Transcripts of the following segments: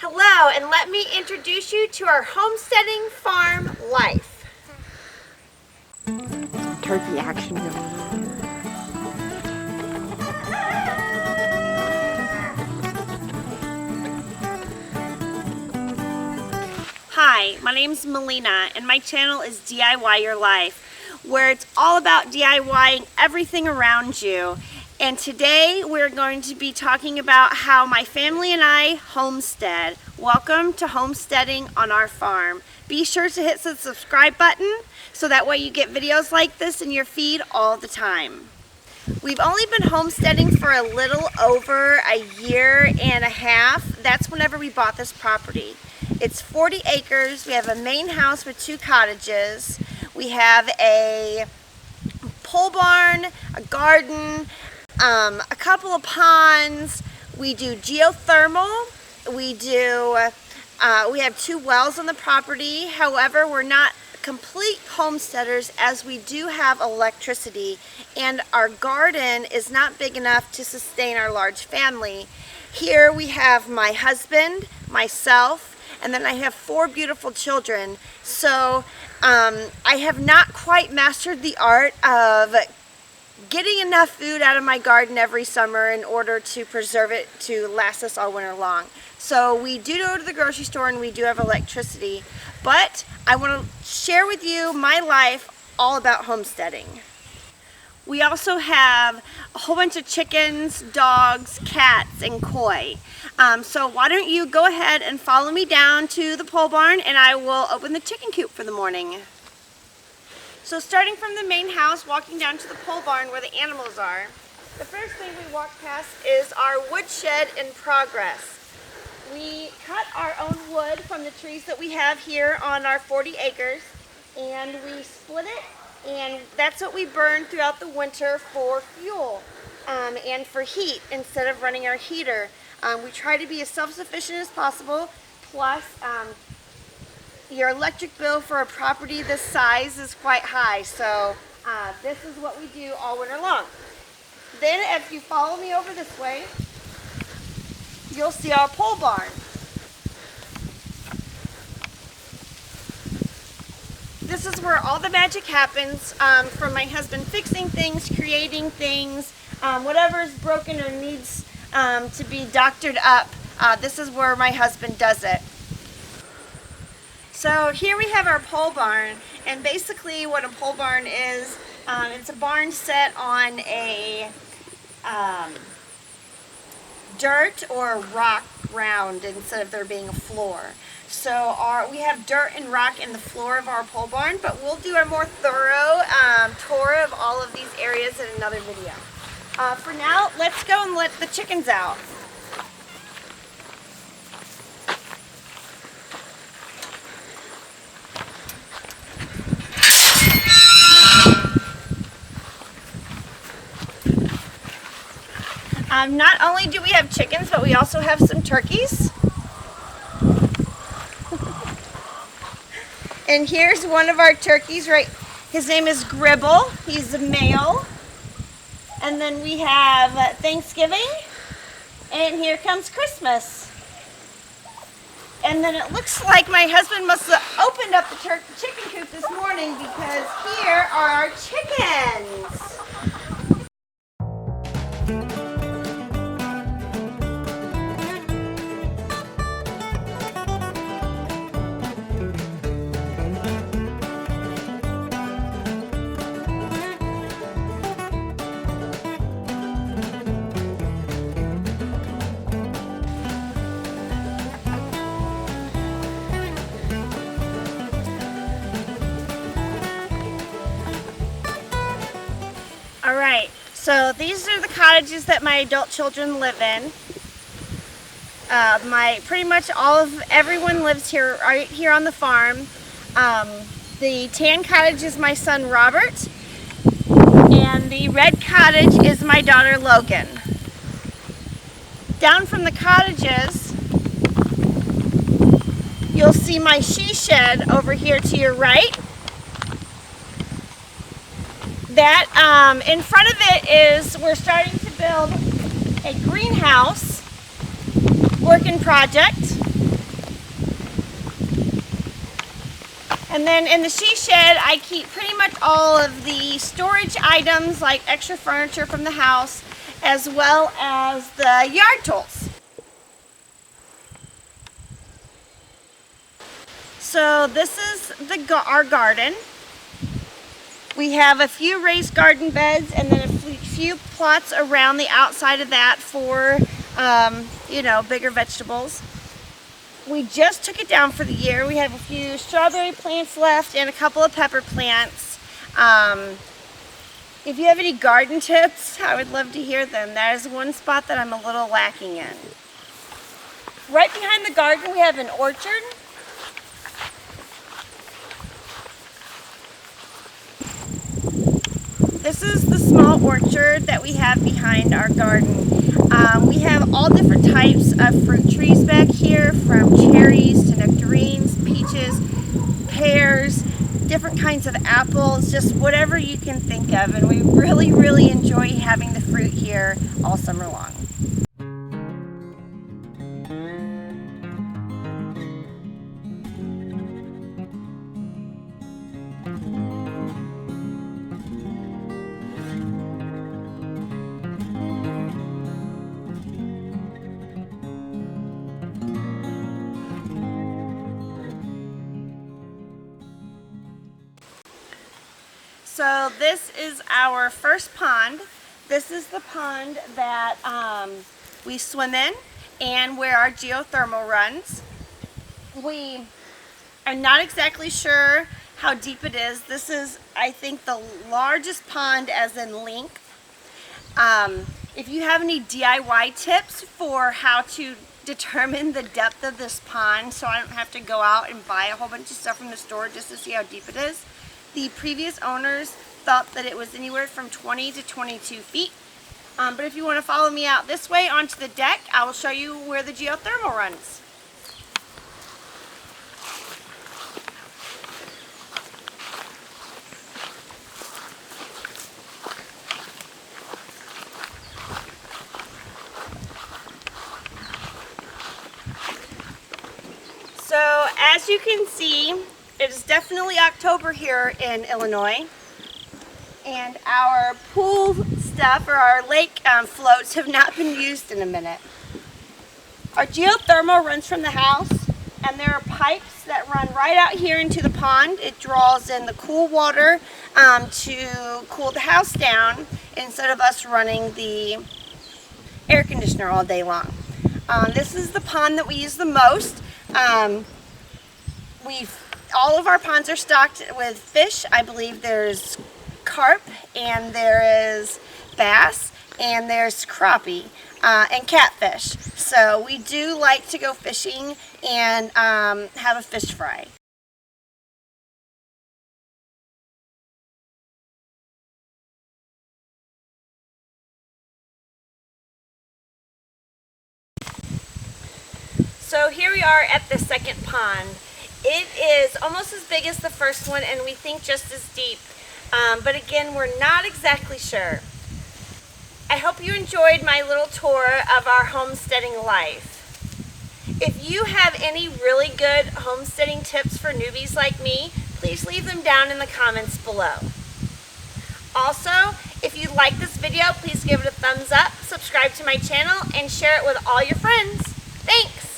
Hello, and let me introduce you to our homesteading farm life. Turkey action going on. Hi, my name's Melina, and my channel is DIY Your Life, where it's all about DIYing everything around you. And today we're going to be talking about how my family and I homestead. Welcome to homesteading on our farm. Be sure to hit the subscribe button so that way you get videos like this in your feed all the time. We've only been homesteading for a little over a year and a half. That's whenever we bought this property. It's 40 acres. We have a main house with 2 cottages. We have a pole barn, a garden, a couple of ponds. We do geothermal. We have 2 wells on the property. However, we're not complete homesteaders as we do have electricity, and our garden is not big enough to sustain our large family. Here we have my husband, myself, and then I have 4 beautiful children. So I have not quite mastered the art of getting enough food out of my garden every summer in order to preserve it to last us all winter long. So we do go to the grocery store and we do have electricity, but I want to share with you my life all about homesteading. We also have a whole bunch of chickens, dogs, cats, and koi. So why don't you go ahead and follow me down to the pole barn and I will open the chicken coop for the morning. So starting from the main house, walking down to the pole barn where the animals are, the first thing we walk past is our woodshed in progress. We cut our own wood from the trees that we have here on our 40 acres, and we split it, and that's what we burn throughout the winter for fuel and for heat instead of running our heater. We try to be as self-sufficient as possible, plus your electric bill for a property this size is quite high, so this is what we do all winter long. Then if you follow me over this way, you'll see our pole barn. This is where all the magic happens, from my husband fixing things, creating things, whatever is broken or needs to be doctored up. This is where my husband does it. So here we have our pole barn, and basically what a pole barn is, it's a barn set on a dirt or rock ground instead of there being a floor. So we have dirt and rock in the floor of our pole barn, but we'll do a more thorough tour of all of these areas in another video. For now, let's go and let the chickens out. Not only do we have chickens, but we also have some turkeys. And here's one of our turkeys, right? His name is Gribble. He's a male. And then we have Thanksgiving. And here comes Christmas. And then it looks like my husband must have opened up the chicken coop this morning because here are our chickens. Alright, so these are the cottages that my adult children live in. Pretty much everyone lives here, right here on the farm. The tan cottage is my son Robert, and the red cottage is my daughter Logan. Down from the cottages, you'll see my she shed over here to your right. That in front of it is, we're starting to build a greenhouse work in project. And then in the she shed, I keep pretty much all of the storage items like extra furniture from the house, as well as the yard tools. So this is our garden. We have a few raised garden beds and then a few plots around the outside of that for, you know, bigger vegetables. We just took it down for the year. We have a few strawberry plants left and a couple of pepper plants. If you have any garden tips, I would love to hear them. That is one spot that I'm a little lacking in. Right behind the garden, we have an orchard. This is the small orchard that we have behind our garden. We have all different types of fruit trees back here, from cherries to nectarines, peaches, pears, different kinds of apples, just whatever you can think of. And we really enjoy having the fruit here all summer long. So this is our first pond. This is the pond that we swim in and where our geothermal runs. We are not exactly sure how deep it is. This is, I think, the largest pond as in length. If you have any DIY tips for how to determine the depth of this pond so I don't have to go out and buy a whole bunch of stuff from the store just to see how deep it is, the previous owners thought that it was anywhere from 20 to 22 feet. But if you want to follow me out this way onto the deck, I will show you where the geothermal runs. So as you can see, it is definitely October here in Illinois, and our pool stuff or our lake floats have not been used in a minute. Our geothermal runs from the house, and there are pipes that run right out here into the pond. It draws in the cool water to cool the house down instead of us running the air conditioner all day long. This is the pond that we use the most. All of our ponds are stocked with fish. I believe there's carp, and there is bass, and there's crappie, and catfish. So we do like to go fishing and have a fish fry. So here we are at the second pond. It is almost as big as the first one, and we think just as deep. But again, we're not exactly sure. I hope you enjoyed my little tour of our homesteading life. If you have any really good homesteading tips for newbies like me, please leave them down in the comments below. Also, if you like this video, please give it a thumbs up, subscribe to my channel, and share it with all your friends. Thanks!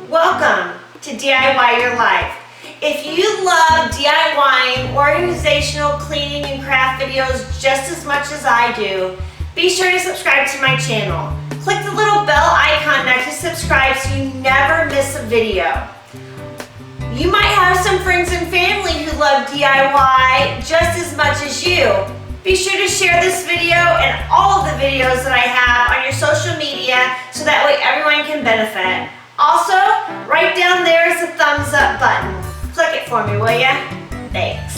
Welcome to DIY Your Life. If you love DIYing, organizational, cleaning, and craft videos just as much as I do, be sure to subscribe to my channel. Click the little bell icon next to subscribe so you never miss a video. You might have some friends and family who love DIY just as much as you. Be sure to share this video and all of the videos that I have on your social media so that way everyone can benefit. Also, right down there is a thumbs up button. Click it for me, will ya? Thanks.